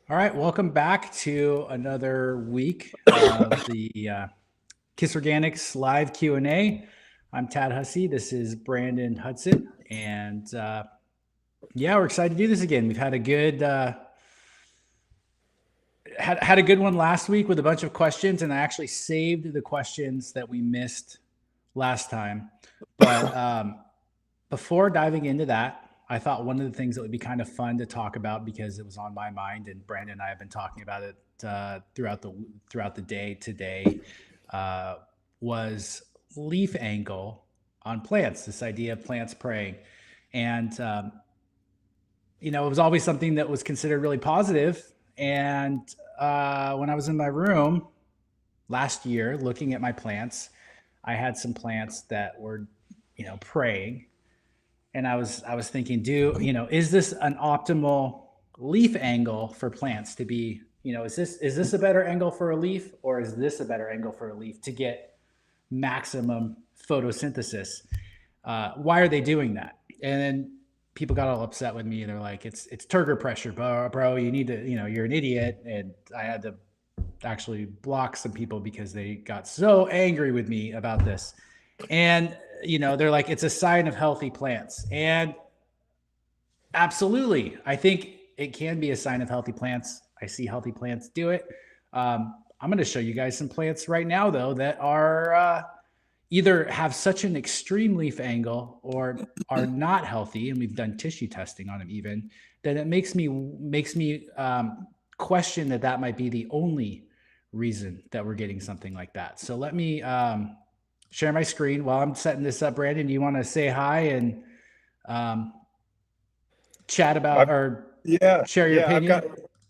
All right, welcome back to another week of the Kiss Organics live Q&A. I'm Tad Hussey. This is Brandon Hudson, and yeah, we're excited to do this again. We've had a good had a good one last week with a bunch of questions, and I actually saved the questions that we missed last time. But before diving into that, I thought one of the things that would be kind of fun to talk about because it was on my mind, and Brandon and I have been talking about it throughout the day today, uh, was leaf angle on plants. This idea of plants praying, and it was always something that was considered really positive. And when I was in my room last year looking at my plants, I had some plants that were, praying, and I was thinking, is this an optimal leaf angle for plants to be? Is this a better angle for a leaf, or is this a better angle for a leaf to get maximum photosynthesis? Why are they doing that? And then people got all upset with me. They're like, it's turgor pressure, bro. You need to, you're an idiot. And I had to actually block some people because they got so angry with me about this. And they're like, it's a sign of healthy plants. And absolutely, I think it can be a sign of healthy plants. I see healthy plants do it. I'm going to show you guys some plants right now, though, that are either have such an extreme leaf angle or are not healthy, and we've done tissue testing on them even, that it makes me question that might be the only reason that we're getting something like that. So let me share my screen while I'm setting this up. Brandon, do you want to say hi and um, chat about I've, or yeah, share your yeah. opinion?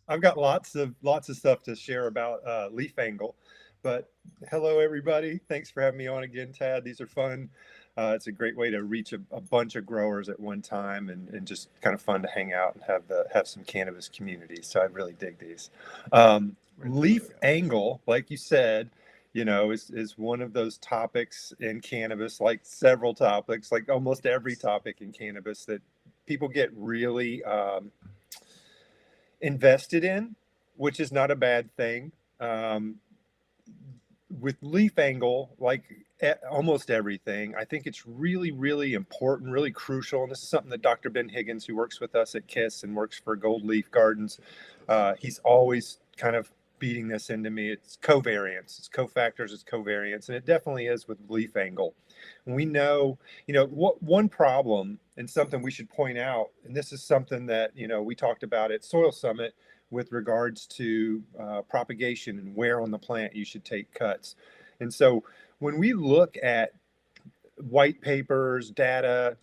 I've got lots of stuff to share about leaf angle. But hello, everybody. Thanks for having me on again, Tad. These are fun. It's a great way to reach a bunch of growers at one time, and just kind of fun to hang out and have some cannabis community. So I really dig these. Where'd the photo Leaf go? angle, like you said, is one of those topics in cannabis, like several topics, like almost every topic in cannabis that people get really invested in, which is not a bad thing. Um, with leaf angle, like almost everything, I think it's really, really important, really crucial. And this is something that Dr. Ben Higgins, who works with us at KISS and works for Gold Leaf Gardens, he's always kind of beating this into me. It's covariance, it's cofactors, it's covariance, and it definitely is with leaf angle. And we know, what one problem and something we should point out, and this is something that we talked about at Soil Summit with regards to propagation and where on the plant you should take cuts. And so when we look at white papers, data,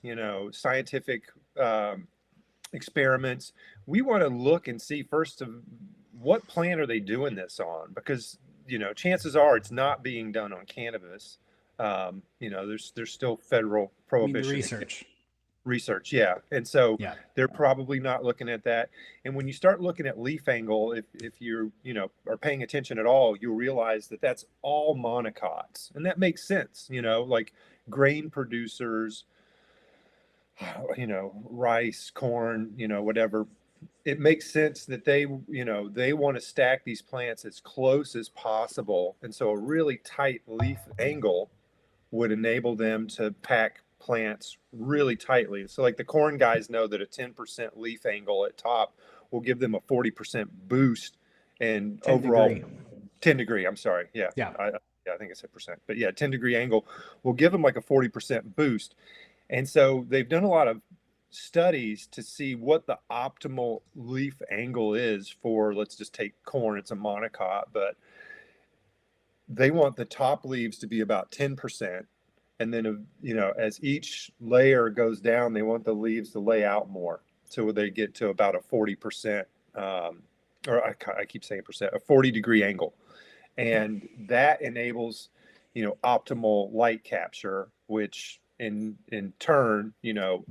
scientific experiments, we want to look and see first of what plant are they doing this on, because chances are it's not being done on cannabis. There's still federal I mean, the prohibition research. research, yeah, and so Yeah. they're probably not looking at that. And when you start looking at leaf angle, if you're are paying attention at all, you'll realize that that's all monocots, and that makes sense. Like grain producers, rice, corn, whatever, it makes sense that they want to stack these plants as close as possible, and so a really tight leaf angle would enable them to pack plants really tightly. So like the corn guys know that a 10% leaf angle at top will give them a 40% boost and 10 overall degree. 10 degree. I'm sorry. Yeah. Yeah. Yeah, I think I said percent, but yeah, 10-degree angle will give them like a 40% boost. And so they've done a lot of studies to see what the optimal leaf angle is for, let's just take corn. It's a monocot, but they want the top leaves to be about 10%. And then, as each layer goes down, they want the leaves to lay out more. So they get to about a 40%, or I keep saying percent, a 40-degree angle. And that enables, optimal light capture, which in turn,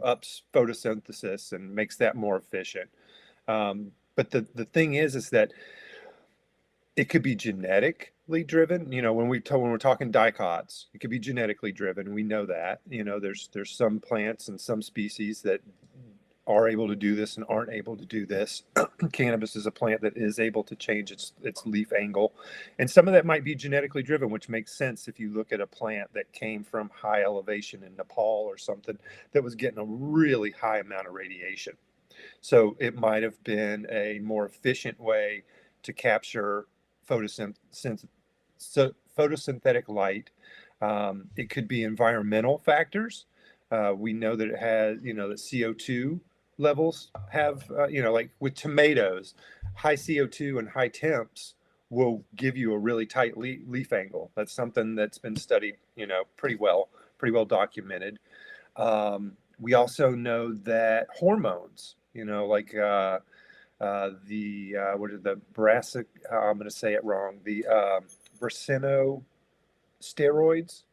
ups photosynthesis and makes that more efficient. But the thing is that it could be genetically driven. When we're talking dicots, it could be genetically driven. We know that. There's some plants and some species that are able to do this and aren't able to do this. Cannabis is a plant that is able to change its leaf angle, and some of that might be genetically driven, which makes sense if you look at a plant that came from high elevation in Nepal or something that was getting a really high amount of radiation. So it might have been a more efficient way to capture photosynthetic light. It could be environmental factors. We know that it has, that CO2 levels have, like with tomatoes, high CO2 and high temps will give you a really tight leaf angle. That's something that's been studied, pretty well documented. We also know that hormones, like what are the brassic? I'm going to say it wrong. The steroids.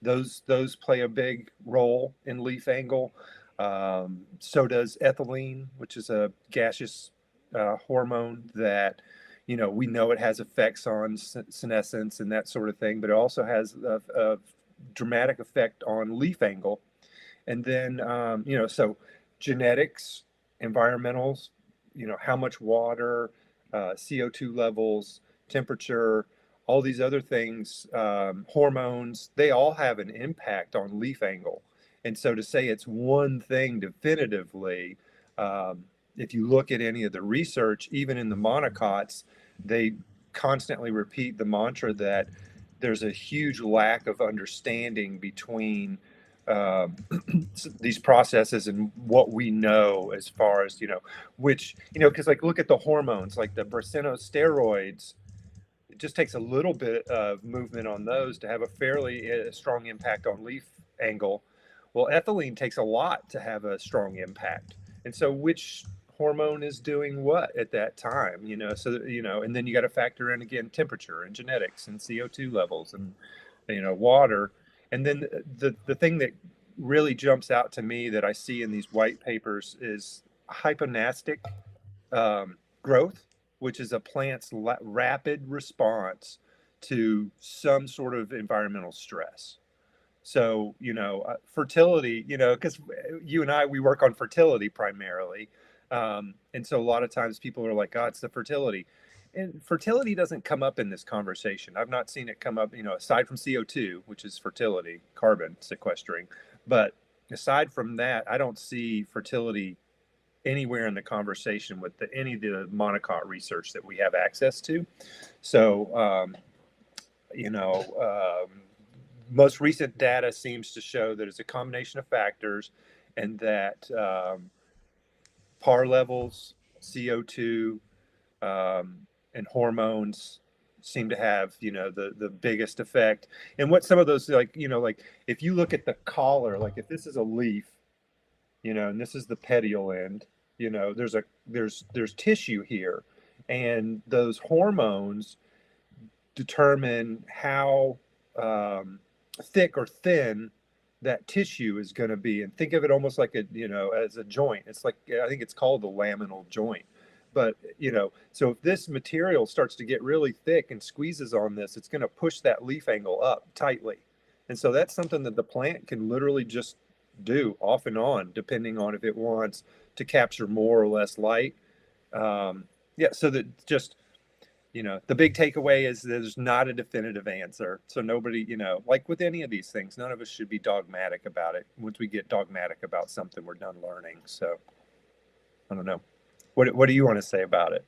Those play a big role in leaf angle. So does ethylene, which is a gaseous hormone that, we know it has effects on senescence and that sort of thing, but it also has a dramatic effect on leaf angle. And then, so genetics, environmentals, how much water, CO2 levels, temperature, all these other things, hormones, they all have an impact on leaf angle. And so to say it's one thing definitively, if you look at any of the research, even in the monocots, they constantly repeat the mantra that there's a huge lack of understanding between these processes and what we know as far as, which, because like look at the hormones, like the steroids. It just takes a little bit of movement on those to have a fairly strong impact on leaf angle. Well, ethylene takes a lot to have a strong impact. And so which hormone is doing what at that time, so, and then you got to factor in again, temperature and genetics and CO2 levels and, water. And then the thing that really jumps out to me that I see in these white papers is hyponastic growth, which is a plant's rapid response to some sort of environmental stress. So, fertility, because you and I, we work on fertility primarily. And so a lot of times people are like, oh, it's the fertility. And fertility doesn't come up in this conversation. I've not seen it come up, aside from CO2, which is fertility, carbon sequestering. But aside from that, I don't see fertility anywhere in the conversation with any of the monocot research that we have access to. So, most recent data seems to show that it's a combination of factors, and that PAR levels, CO2, and hormones seem to have, the biggest effect. And what some of those, like, like if you look at the collar, like if this is a leaf, and this is the petiole end, there's tissue here, and those hormones determine how thick or thin that tissue is going to be. And think of it almost like as a joint. It's like, I think it's called the laminal joint. But, so if this material starts to get really thick and squeezes on this, it's going to push that leaf angle up tightly. And so that's something that the plant can literally just do off and on, depending on if it wants to capture more or less light. So that just, the big takeaway is there's not a definitive answer. So nobody, like with any of these things, none of us should be dogmatic about it. Once we get dogmatic about something, we're done learning. So I don't know. What do you want to say about it?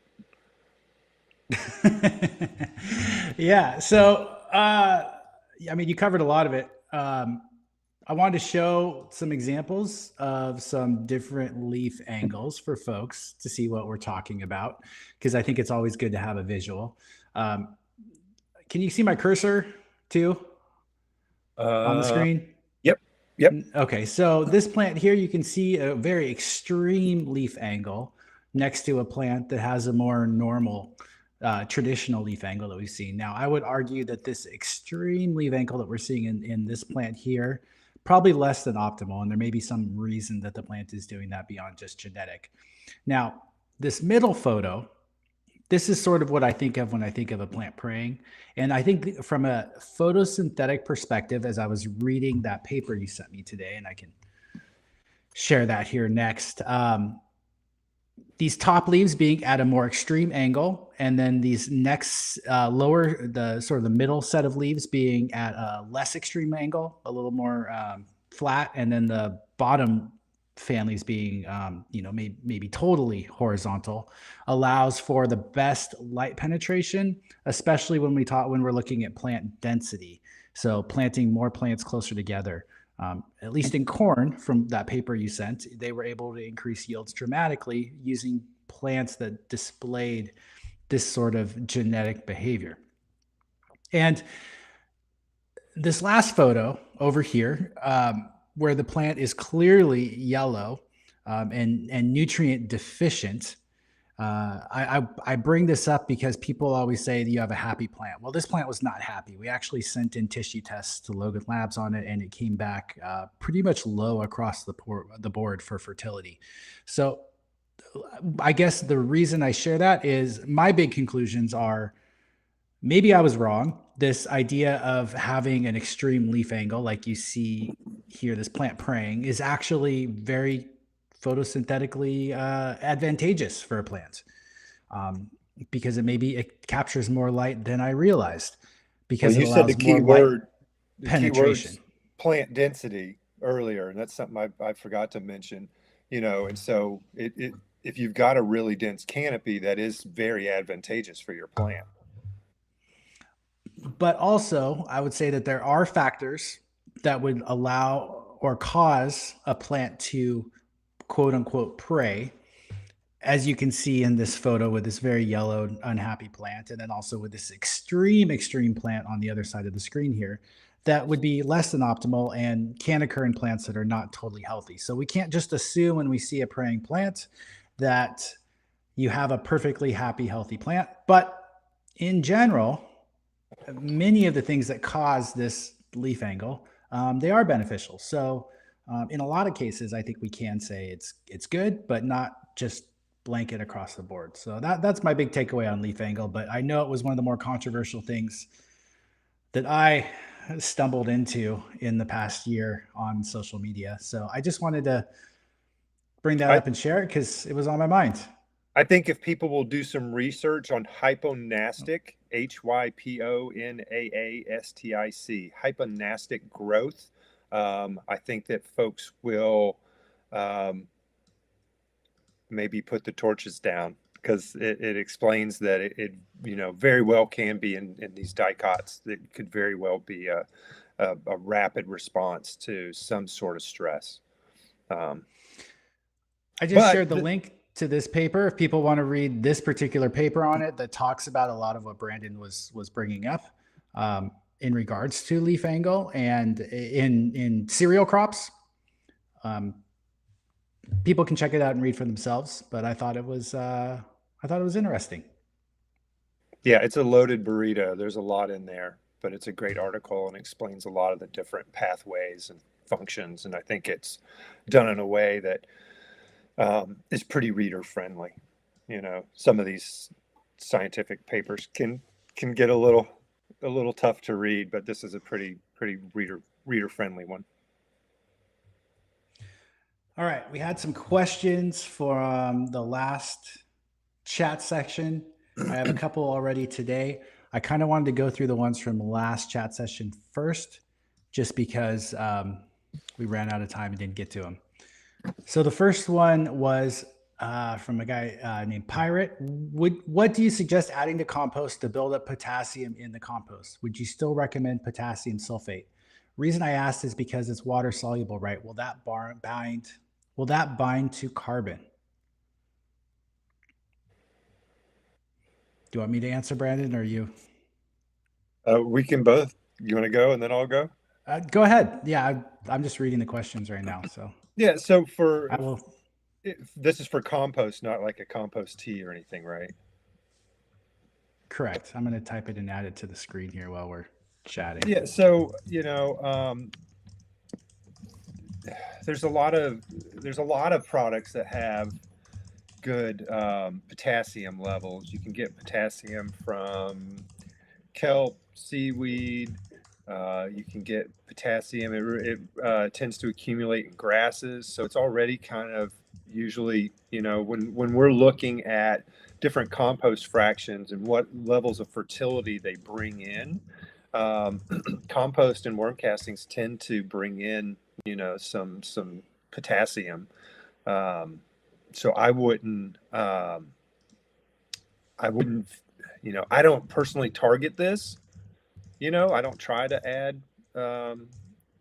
Yeah. So, you covered a lot of it. I wanted to show some examples of some different leaf angles for folks to see what we're talking about, because I think it's always good to have a visual. Can you see my cursor too on the screen? Yep. Okay, so this plant here, you can see a very extreme leaf angle next to a plant that has a more normal traditional leaf angle that we've seen. Now, I would argue that this extreme leaf angle that we're seeing in this plant here, probably less than optimal, and there may be some reason that the plant is doing that beyond just genetic. Now, this middle photo, this is sort of what I think of when I think of a plant praying. And I think from a photosynthetic perspective, as I was reading that paper you sent me today, and I can share that here next. These top leaves being at a more extreme angle, and then these next lower, the sort of the middle set of leaves being at a less extreme angle, a little more flat, and then the bottom families being, maybe totally horizontal, allows for the best light penetration, especially when we're looking at plant density. So planting more plants closer together. At least in corn, from that paper you sent, they were able to increase yields dramatically using plants that displayed this sort of genetic behavior. And this last photo over here, where the plant is clearly yellow and nutrient deficient, I bring this up because people always say that you have a happy plant. Well, this plant was not happy. We actually sent in tissue tests to Logan Labs on it, and it came back pretty much low across the board for fertility. So I guess the reason I share that is my big conclusions are maybe I was wrong. This idea of having an extreme leaf angle, like you see here, this plant praying, is actually very photosynthetically advantageous for a plant, because it captures more light than I realized, Well, because it you said allows more light the penetration. keyword's plant density earlier, and that's something I forgot to mention. And so if you've got a really dense canopy, that is very advantageous for your plant. But also, I would say that there are factors that would allow or cause a plant to quote unquote prey, as you can see in this photo with this very yellow, unhappy plant, and then also with this extreme plant on the other side of the screen here, that would be less than optimal and can occur in plants that are not totally healthy. So we can't just assume when we see a praying plant that you have a perfectly happy, healthy plant. But in general, many of the things that cause this leaf angle, they are beneficial. So in a lot of cases, I think we can say it's good, but not just blanket across the board. So that's my big takeaway on leaf angle. But I know it was one of the more controversial things that I stumbled into in the past year on social media. So I just wanted to bring that I, up and share it because it was on my mind. I think if people will do some research on hyponastic, hyponastic, hyponastic growth, I think that folks will maybe put the torches down, because it explains that it very well can be in these dicots. It could very well be a rapid response to some sort of stress. I just But shared the link to this paper if people want to read this particular paper on it that talks about a lot of what Brandon was bringing up, in regards to leaf angle and in cereal crops. Um, People can check it out and read for themselves, but I thought it was interesting. yeah, it's a loaded burrito. There's a lot in there, but it's a great article and explains a lot of the different pathways and functions. And I think it's done in a way that is pretty reader friendly. Some of these scientific papers can get a little tough to read, but this is a pretty reader friendly one. All right, we had some questions from the last chat section. I have a couple already today. I kind of wanted to go through the ones from the last chat session first, just because we ran out of time and didn't get to them. So the first one was from a guy named Pirate. What do you suggest adding to compost to build up potassium in the compost? Would you still recommend potassium sulfate? Reason I asked is because it's water soluble, right? Will that bind to carbon? Do you want me to answer, Brandon, or you? We can both. You want to go and then I'll go? Go ahead. Yeah, I'm just reading the questions right now. So Yeah. So I will. this is for compost, not like a compost tea or anything, right? Correct. I'm going to type it and add it to the screen here while we're chatting. Yeah. So there's a lot of products that have good potassium levels. You can get potassium from kelp, seaweed, You can get potassium. It tends to accumulate in grasses, so it's already kind of usually, when we're looking at different compost fractions and what levels of fertility they bring in, um, compost and worm castings tend to bring in, some potassium. So I wouldn't, I don't personally target this. I don't try to add um,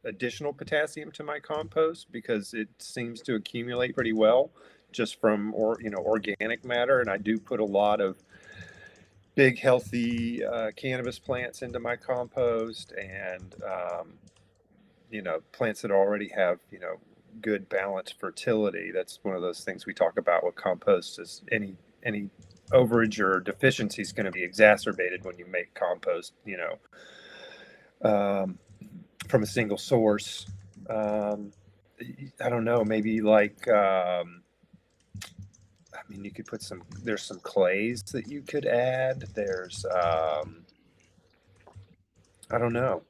additional potassium to my compost because it seems to accumulate pretty well just from organic matter. And I do put a lot of big healthy cannabis plants into my compost, and plants that already have good balanced fertility. That's one of those things we talk about with compost, is any overage or deficiency is going to be exacerbated when you make compost um, from a single source. I don't know, maybe like you could put there's some clays that you could add. There's I don't know.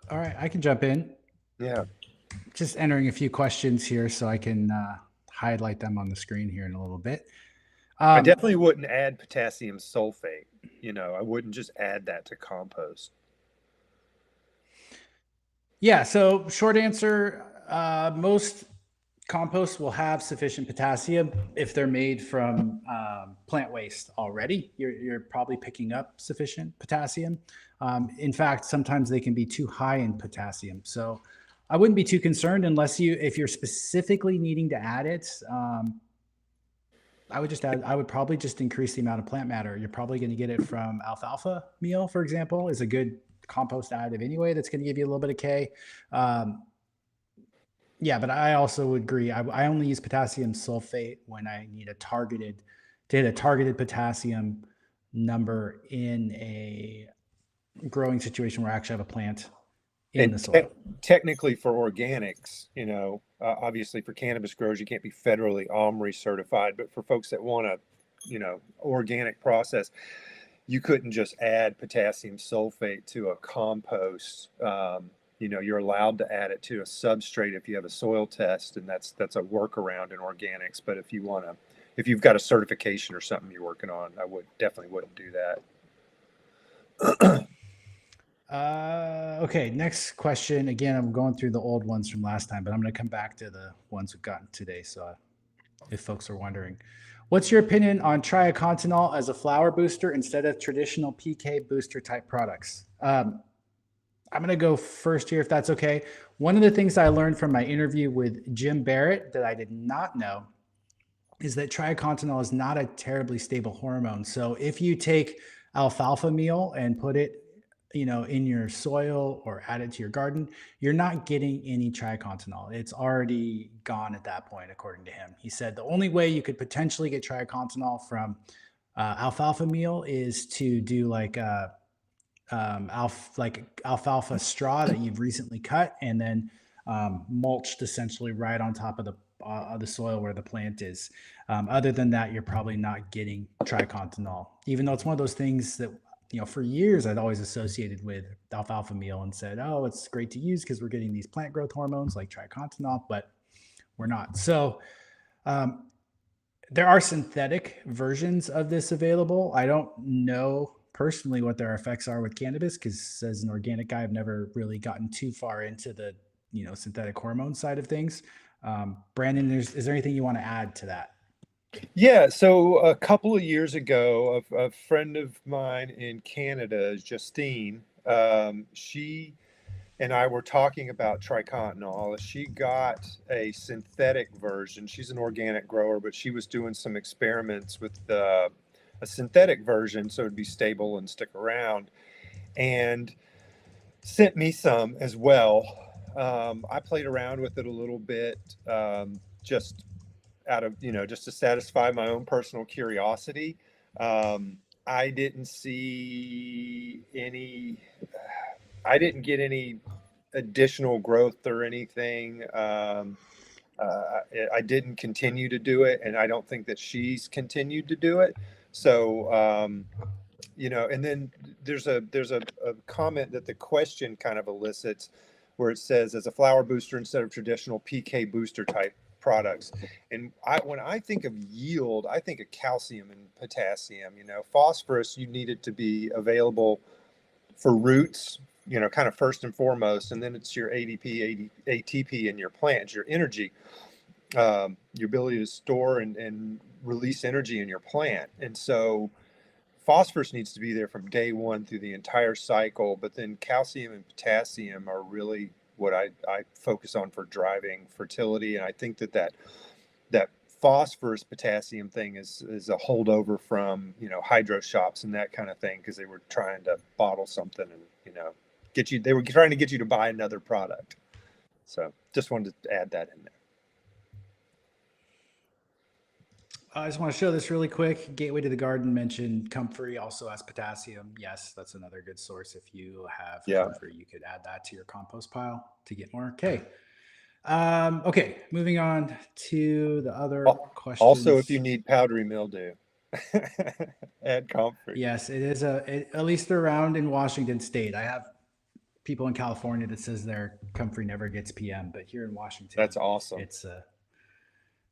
All right, I can jump in. Yeah. Just entering a few questions here so I can highlight them on the screen here in a little bit. I definitely wouldn't add potassium sulfate. I wouldn't just add that to compost. Yeah, so short answer, most composts will have sufficient potassium if they're made from plant waste already. You're probably picking up sufficient potassium. In fact, sometimes they can be too high in potassium. So I wouldn't be too concerned unless if you're specifically needing to add it. I would probably just increase the amount of plant matter. You're probably going to get it from alfalfa meal, for example, is a good compost additive anyway. That's going to give you a little bit of K. Um, yeah, but I also would agree. I only use potassium sulfate when I need to hit a targeted potassium number in a growing situation where I actually have a plant in the soil. Technically for organics, obviously for cannabis growers, you can't be federally OMRI certified, but for folks that want to, organic process, you couldn't just add potassium sulfate to a compost. You're allowed to add it to a substrate if you have a soil test, and that's a workaround in organics. But if you've got a certification or something you're working on, I definitely wouldn't do that. Okay, next question. Again, I'm going through the old ones from last time, but I'm going to come back to the ones we've gotten today. So if folks are wondering, what's your opinion on triacontanol as a flower booster instead of traditional PK booster type products? I'm going to go first here, if that's okay. One of the things I learned from my interview with Jim Barrett that I did not know is that triacontanol is not a terribly stable hormone. So if you take alfalfa meal and put it in your soil or add it to your garden, you're not getting any triacontanol. It's already gone at that point, according to him. He said the only way you could potentially get triacontanol from alfalfa meal is to do like alfalfa straw that you've recently cut and then mulched essentially right on top of the soil where the plant is. Other than that, you're probably not getting triacontanol, even though it's one of those things that for years I'd always associated with alfalfa meal and said, oh, it's great to use because we're getting these plant growth hormones like triacontanol, but we're not. So there are synthetic versions of this available. I don't know personally what their effects are with cannabis because as an organic guy, I've never really gotten too far into the synthetic hormone side of things. Brandon, is there anything you want to add to that? Yeah, so a couple of years ago, a friend of mine in Canada, Justine, she and I were talking about tricontanol. She got a synthetic version. She's an organic grower, but she was doing some experiments with a synthetic version so it'd be stable and stick around, and sent me some as well. I played around with it a little bit, just out of just to satisfy my own personal curiosity. I didn't see any. I didn't get any additional growth or anything. I didn't continue to do it, and I don't think that she's continued to do it. So And then there's a comment that the question kind of elicits where it says, as a flower booster instead of traditional PK booster type products. And when I think of yield, I think of calcium and potassium. Phosphorus, you need it to be available for roots, kind of first and foremost, and then it's your ADP, ATP in your plant, your energy, your ability to store and release energy in your plant. And so phosphorus needs to be there from day one through the entire cycle, but then calcium and potassium are really what I focus on for driving fertility. And I think that phosphorus potassium thing is a holdover from hydro shops and that kind of thing, because they were trying to bottle something and they were trying to get you to buy another product. So just wanted to add that in there. I just want to show this really quick. Gateway to the Garden mentioned comfrey also has potassium. Yes, that's another good source. If you have comfrey, you could add that to your compost pile to get more K. Okay, moving on to the other questions. Also, if you need powdery mildew, add comfrey. Yes, it is at least around in Washington State. I have people in California that says their comfrey never gets PM, but here in Washington, that's awesome. It's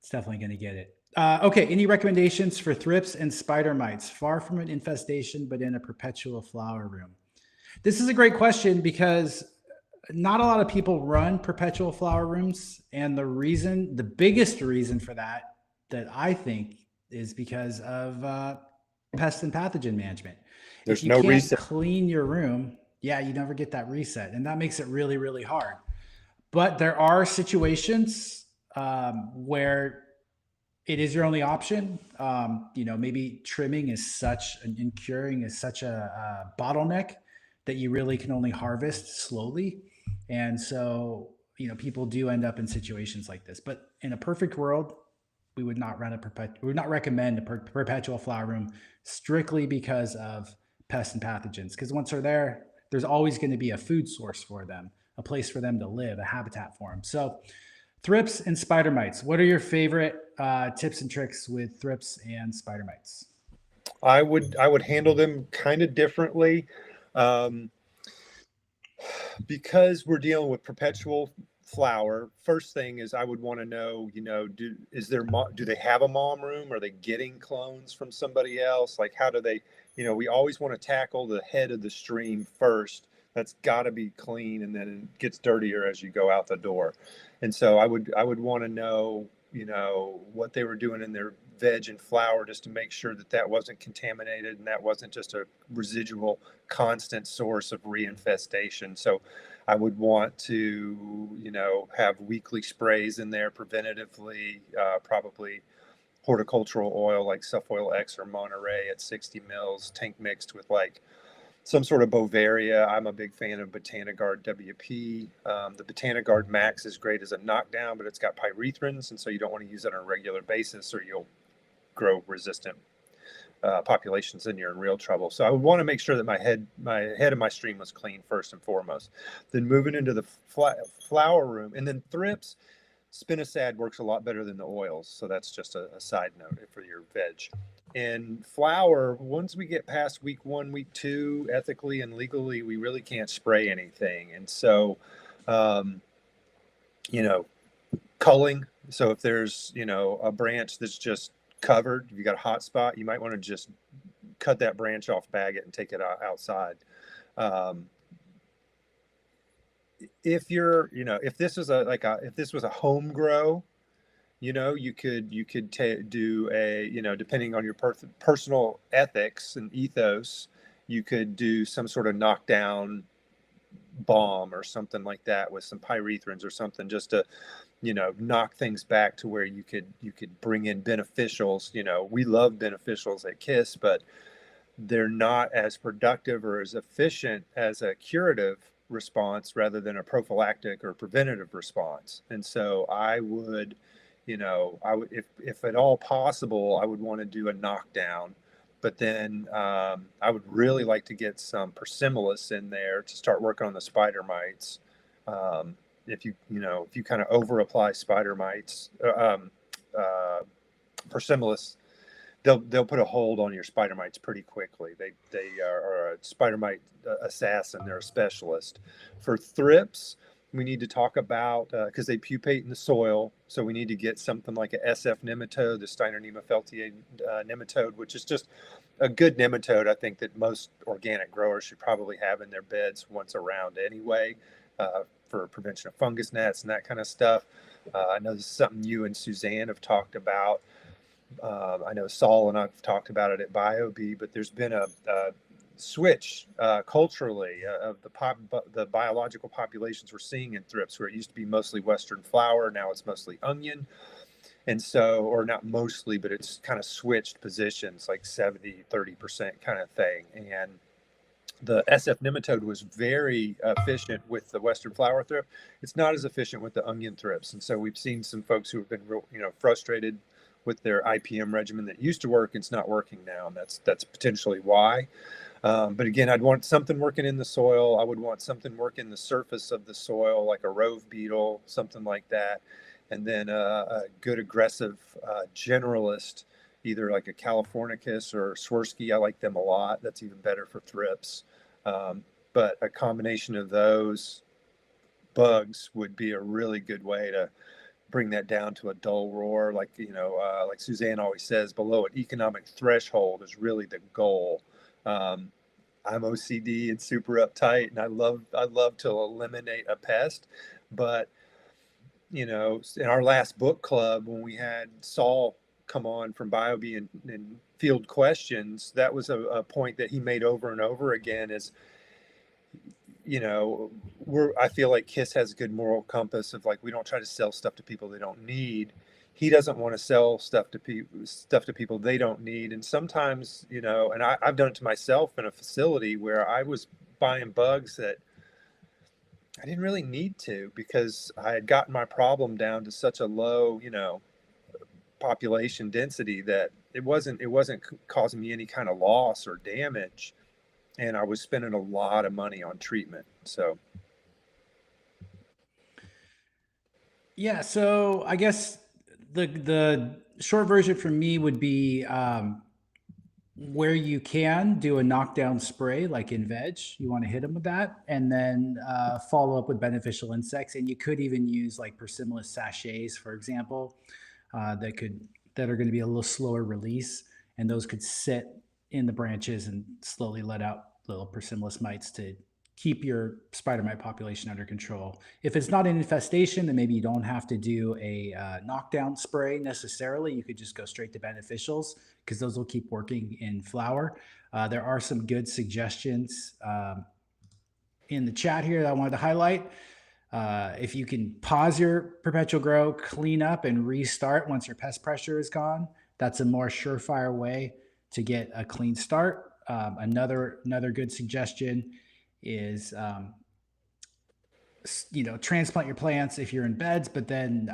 definitely going to get it. Okay, any recommendations for thrips and spider mites? Far from an infestation, but in a perpetual flower room. This is a great question because not a lot of people run perpetual flower rooms. And the biggest reason for that I think is because of pest and pathogen management. There's if you no can't reset. Clean your room, you never get that reset. And that makes it really, really hard. But there are situations where it is your only option. Maybe trimming is and curing is such a bottleneck that you really can only harvest slowly. And so, people do end up in situations like this. But in a perfect world, we would not recommend a perpetual flower room strictly because of pests and pathogens. Because once they're there, there's always going to be a food source for them, a place for them to live, a habitat for them. So thrips and spider mites. What are your favorite tips and tricks with thrips and spider mites? I would handle them kind of differently, because we're dealing with perpetual flower. First thing is I would want to know, do they have a mom room? Are they getting clones from somebody else? Like, how do they? We always want to tackle the head of the stream first. That's got to be clean, and then it gets dirtier as you go out the door. And so I would want to know, what they were doing in their veg and flower, just to make sure that wasn't contaminated and that wasn't just a residual constant source of reinfestation. So I would want to, have weekly sprays in there preventatively, probably horticultural oil like Sufoil X or Monterey at 60 mils, tank mixed with like some sort of Bovaria. I'm a big fan of Botanigard WP. The Botanigard Max is great as a knockdown, but it's got pyrethrins, and so you don't want to use it on a regular basis or you'll grow resistant populations and you're in real trouble. So I would want to make sure that my head of my stream was clean first and foremost. Then moving into the flower room, and then thrips, spinosad works a lot better than the oils. So that's just a side note for your veg. And flower, once we get past week 1, week 2, ethically and legally, we really can't spray anything. And so, culling. So if there's, a branch that's just covered, if you got a hot spot, you might want to just cut that branch off, bag it, and take it outside. If you're, if this was if this was a home grow, you could do a, depending on your personal ethics and ethos, you could do some sort of knockdown bomb or something like that with some pyrethrins or something, just to, knock things back to where you could bring in beneficials. We love beneficials at KISS, but they're not as productive or as efficient as a curative response rather than a prophylactic or preventative response. And so I would, if at all possible, I would want to do a knockdown. But then I would really like to get some Persimilis in there to start working on the spider mites. If you kind of over apply spider mites, Persimilis, they'll put a hold on your spider mites pretty quickly. They are a spider mite assassin. They're a specialist. For thrips, we need to talk about because they pupate in the soil, so we need to get something like a SF nematode, the Steiner Feltier nematode, which is just a good nematode. I think that most organic growers should probably have in their beds once around anyway, for prevention of fungus gnats and that kind of stuff. I know this is something you and Suzanne have talked about. I know Saul and I've talked about it at BioBee, but there's been a switch culturally of the biological populations we're seeing in thrips, where it used to be mostly Western flower, now it's mostly onion. And so, or not mostly, but it's kind of switched positions, like 70-30% kind of thing. And the SF nematode was very efficient with the Western flower thrip. It's not as efficient with the onion thrips. And so we've seen some folks who have been real, frustrated with their IPM regimen that used to work. It's not working now, and that's potentially why. But again, I'd want something working in the soil. I would want something working the surface of the soil, like a rove beetle, something like that. And then a good aggressive generalist, either like a Californicus or Swirsky. I like them a lot. That's even better for thrips. But a combination of those bugs would be a really good way to bring that down to a dull roar. Like, like Suzanne always says, below an economic threshold is really the goal. I'm OCD and super uptight, and I love to eliminate a pest. But, in our last book club, when we had Saul come on from BioBee and field questions, that was a point that he made over and over again is, I feel like KISS has a good moral compass of, like, we don't try to sell stuff to people they don't need. He doesn't want to sell stuff to people they don't need. And sometimes, and I've done it to myself in a facility where I was buying bugs that I didn't really need to, because I had gotten my problem down to such a low, population density that it wasn't causing me any kind of loss or damage. And I was spending a lot of money on treatment. So, Yeah, so I guess the short version for me would be, where you can do a knockdown spray, like in veg, you want to hit them with that, and then follow up with beneficial insects. And you could even use like Persimmilus sachets, for example, that are going to be a little slower release, and those could sit in the branches and slowly let out little Persimmilus mites to keep your spider mite population under control. If it's not an infestation, then maybe you don't have to do a knockdown spray necessarily. You could just go straight to beneficials, because those will keep working in flower. There are some good suggestions in the chat here that I wanted to highlight. If you can pause your perpetual grow, clean up, and restart once your pest pressure is gone, that's a more surefire way to get a clean start. Another good suggestion is, transplant your plants if you're in beds, but then,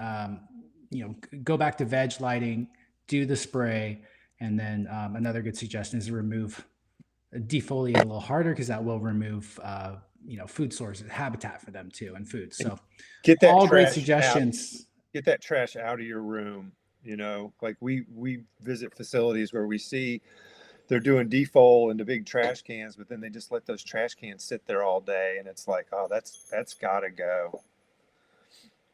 go back to veg lighting, do the spray. And then another good suggestion is defoliate a little harder, because that will remove, food sources, habitat for them too, and food. So get that all great trash suggestions. Get that trash out of your room. Like we visit facilities where we see they're doing defol into big trash cans, but then they just let those trash cans sit there all day, and it's like, oh, that's gotta go.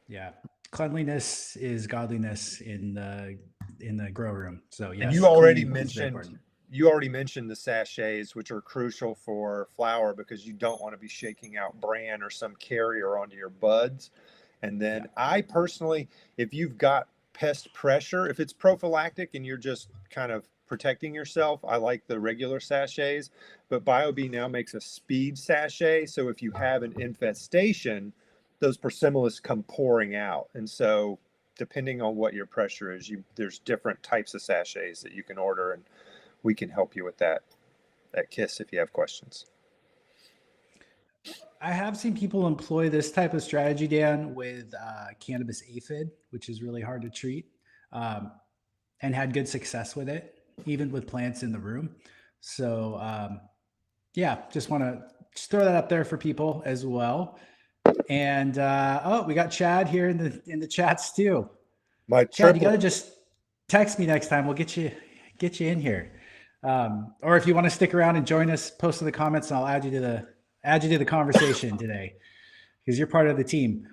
Yeah, cleanliness is godliness in the grow room. So yes, And you already mentioned the sachets, which are crucial for flower, because you don't want to be shaking out bran or some carrier onto your buds. And then I personally, if you've got pest pressure, if it's prophylactic and you're just kind of protecting yourself, I like the regular sachets. But BioBee now makes a speed sachet, so if you have an infestation, those Persimmilus come pouring out. And so depending on what your pressure is, there's different types of sachets that you can order, and we can help you with that at KISS if you have questions. I have seen people employ this type of strategy, Dan, with cannabis aphid, which is really hard to treat, and had good success with it, even with plants in the room. So just want to throw that up there for people as well. And we got Chad here in the chats too. Chad, you got to just text me next time. We'll get you Get you in here. Or if you want to stick around and join us, post in the comments, and I'll add you to the conversation today because you're part of the team.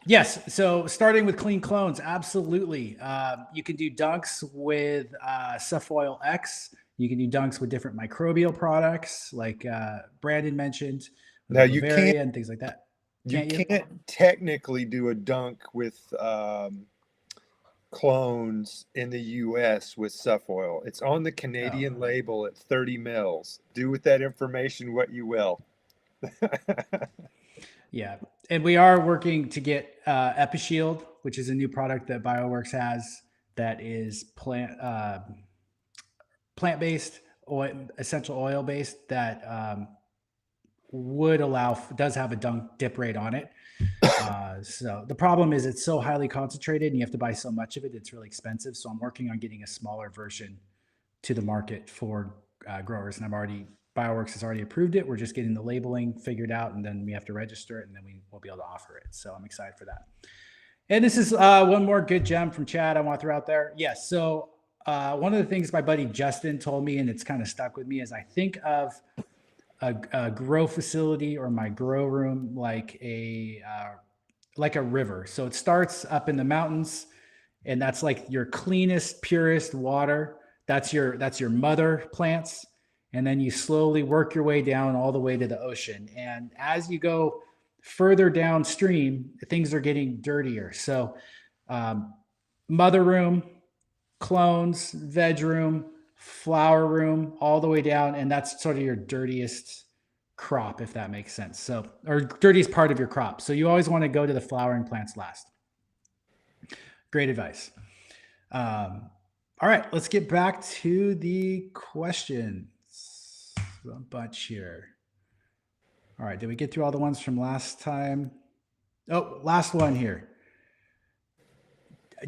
Yes. So starting with clean clones, absolutely. You can do dunks with Cephaloil X. You can do dunks with different microbial products like Brandon mentioned, with Now like you Bavaria can't and things like that. you Can't you? can't technically do a dunk with clones in the US with Cephaloil. It's on the Oh, Canadian label at 30 mils. Do with that information what you will. yeah. And we are working to get EpiShield, which is a new product that BioWorks has that is plant-based oil, essential oil based that does have a dunk dip rate on it. So the problem is it's so highly concentrated and you have to buy so much of it. It's really expensive. So I'm working on getting a smaller version to the market for growers. And BioWorks has already approved it. We're just getting the labeling figured out, and then we have to register it, and then we will be able to offer it. So I'm excited for that. And this is one more good gem from Chad I want to throw out there. Yes. So one of the things my buddy Justin told me, and it's kind of stuck with me, is I think of a grow facility or my grow room like a river. So it starts up in the mountains, and that's like your cleanest, purest water. That's your mother plants, and then you slowly work your way down all the way to the ocean. And as you go further downstream, things are getting dirtier. So, mother room, clones, veg room, flower room, all the way down, and that's sort of your dirtiest crop, if that makes sense. So, or dirtiest part of your crop. So you always want to go to the flowering plants last. Great advice. All right, let's get back to the questions. A bunch here. All right, did we get through all the ones from last time? Oh, last one here.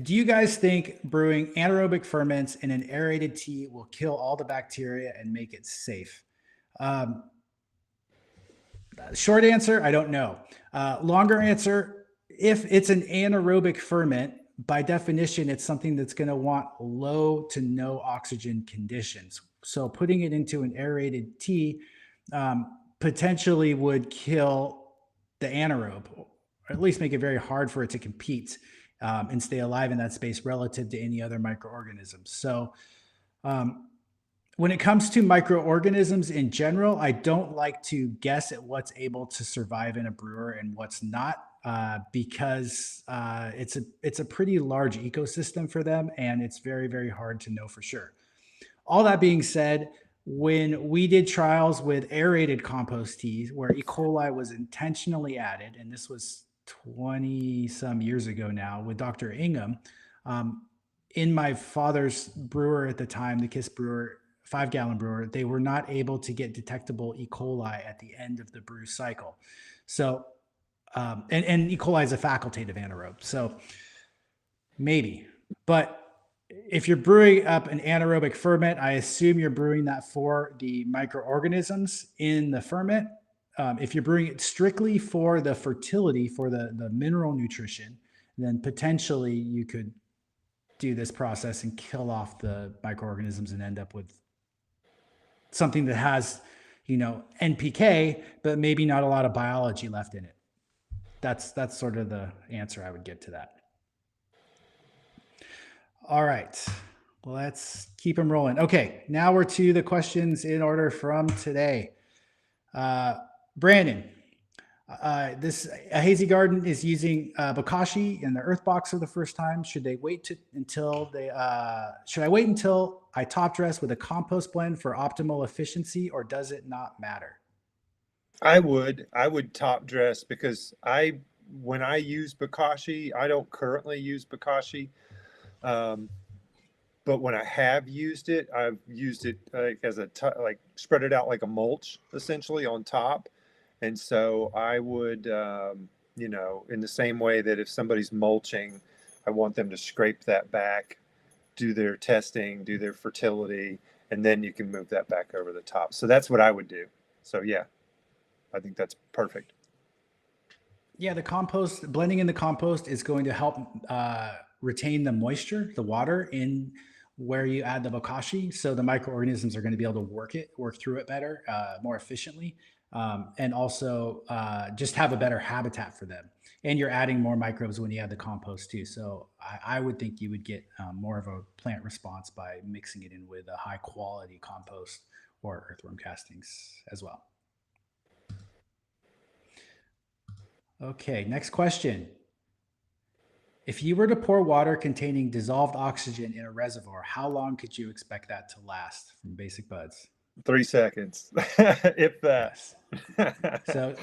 Do you guys think brewing anaerobic ferments in an aerated tea will kill all the bacteria and make it safe? Short answer, I don't know. Longer answer, if it's an anaerobic ferment, by definition, it's something that's going to want low to no oxygen conditions. So putting it into an aerated tea potentially would kill the anaerobe, or at least make it very hard for it to compete and stay alive in that space relative to any other microorganisms. So when it comes to microorganisms in general, I don't like to guess at what's able to survive in a brewer and what's not, because it's a pretty large ecosystem for them, and it's very, very hard to know for sure. All that being said, when we did trials with aerated compost teas where E. coli was intentionally added, and this was 20 some years ago now with Dr. Ingham, in my father's brewer at the time, the KISS brewer, 5-gallon brewer, they were not able to get detectable E. coli at the end of the brew cycle. So, and E. coli is a facultative anaerobe. So maybe, but if you're brewing up an anaerobic ferment, I assume you're brewing that for the microorganisms in the ferment. If you're brewing it strictly for the fertility, for the mineral nutrition, then potentially you could do this process and kill off the microorganisms and end up with something that has, NPK, but maybe not a lot of biology left in it. That's sort of the answer I would give to that. All right, let's keep them rolling. Okay, now we're to the questions in order from today. Brandon, this Hazy Garden is using bokashi in the earth box for the first time. Should I wait until I top dress with a compost blend for optimal efficiency, or does it not matter? I would top dress because when I use bokashi, I don't currently use bokashi. But when I have used it, I've used it like spread it out like a mulch essentially on top. And so I would, in the same way that if somebody's mulching, I want them to scrape that back, do their testing, do their fertility, and then you can move that back over the top. So that's what I would do. So yeah, I think that's perfect. Yeah, blending in the compost is going to help retain the moisture, the water in where you add the bokashi. So the microorganisms are going to be able to work through it better, more efficiently, and also just have a better habitat for them. And you're adding more microbes when you add the compost too. So I would think you would get more of a plant response by mixing it in with a high quality compost or earthworm castings as well. Okay, next question. If you were to pour water containing dissolved oxygen in a reservoir, how long could you expect that to last? From Basic Buds. 3 seconds, if that. Yes. So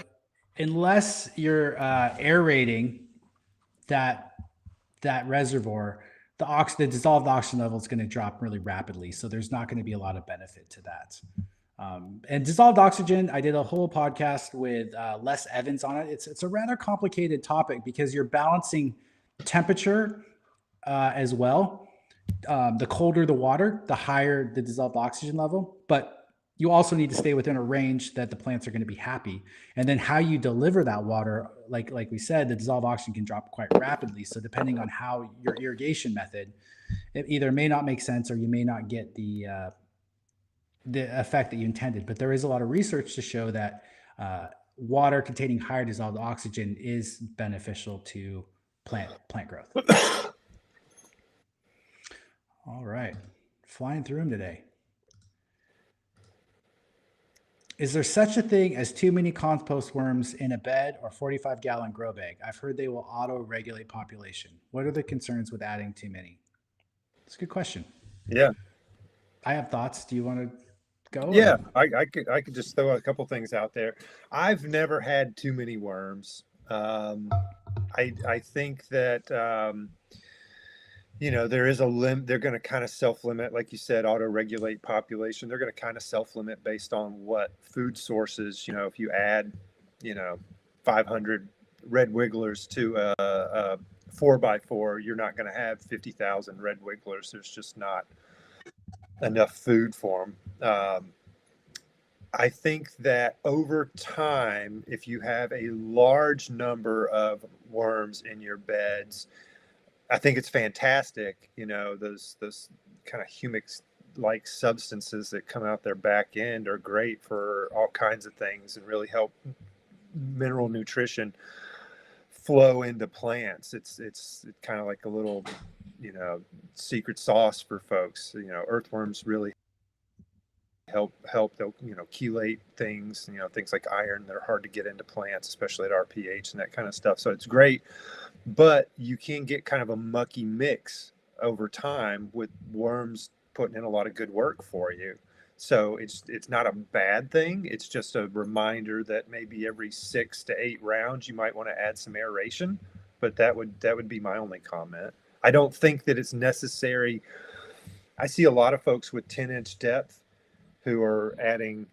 unless you're aerating that reservoir, the dissolved oxygen level is going to drop really rapidly. So there's not going to be a lot of benefit to that. And dissolved oxygen, I did a whole podcast with Les Evans on it. It's a rather complicated topic because you're balancing temperature as well. The colder the water, the higher the dissolved oxygen level. But you also need to stay within a range that the plants are going to be happy. And then how you deliver that water, like we said, the dissolved oxygen can drop quite rapidly. So depending on how your irrigation method, it either may not make sense or you may not get the effect that you intended. But there is a lot of research to show that water containing higher dissolved oxygen is beneficial to plant growth. All right, flying through them today. Is there such a thing as too many compost worms in a bed or 45-gallon grow bag? I've heard they will auto-regulate population. What are the concerns with adding too many? It's a good question. Yeah. I have thoughts. Do you want to go? Yeah, I could just throw a couple things out there. I've never had too many worms. I think that there is a limit. They're going to kind of self-limit, like you said, auto-regulate population. They're going to kind of self-limit based on what food sources. If you add 500 red wigglers to a 4x4, you're not going to have 50,000 red wigglers. There's just not enough food for them. I think that over time, if you have a large number of worms in your beds, I think it's fantastic. Those kind of humic-like substances that come out their back end are great for all kinds of things and really help mineral nutrition flow into plants. It's kind of like a little, secret sauce for folks. Earthworms really help they'll chelate things, things like iron that are hard to get into plants, especially at our pH and that kind of stuff. So it's great, but you can get kind of a mucky mix over time with worms putting in a lot of good work for you. So it's not a bad thing. It's just a reminder that maybe every 6 to 8 rounds you might want to add some aeration, but that would be my only comment. I don't think that it's necessary. I see a lot of folks with 10-inch depth who are adding,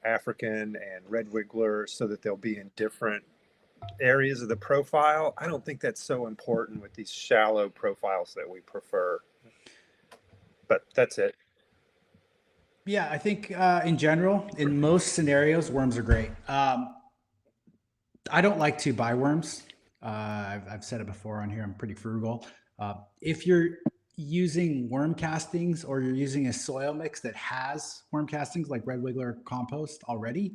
African and red wiggler so that they'll be in different areas of the profile. I don't think that's so important with these shallow profiles that we prefer. But that's it. Yeah, I think in general, in most scenarios, worms are great. I don't like to buy worms. I've said it before on here. I'm pretty frugal. If you're using worm castings or you're using a soil mix that has worm castings like red wiggler compost already,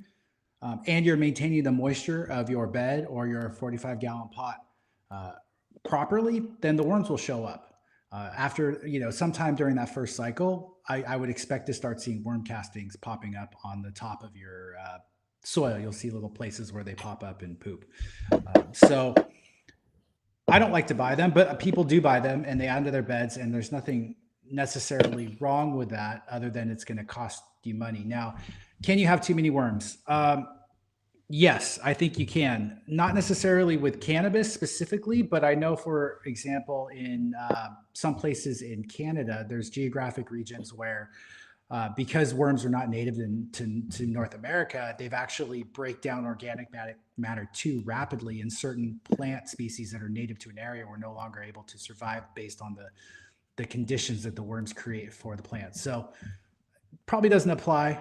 and you're maintaining the moisture of your bed or your 45-gallon pot properly, then the worms will show up. After, sometime during that first cycle, I would expect to start seeing worm castings popping up on the top of your soil. You'll see little places where they pop up and poop. So I don't like to buy them, but people do buy them and they add them to their beds, and there's nothing necessarily wrong with that other than it's going to cost you money. Now, can you have too many worms? Yes, I think you can. Not necessarily with cannabis specifically, but I know, for example, in some places in Canada, there's geographic regions where because worms are not native to North America, they've actually break down organic matter too rapidly, and certain plant species that are native to an area were no longer able to survive based on the conditions that the worms create for the plants. So probably doesn't apply.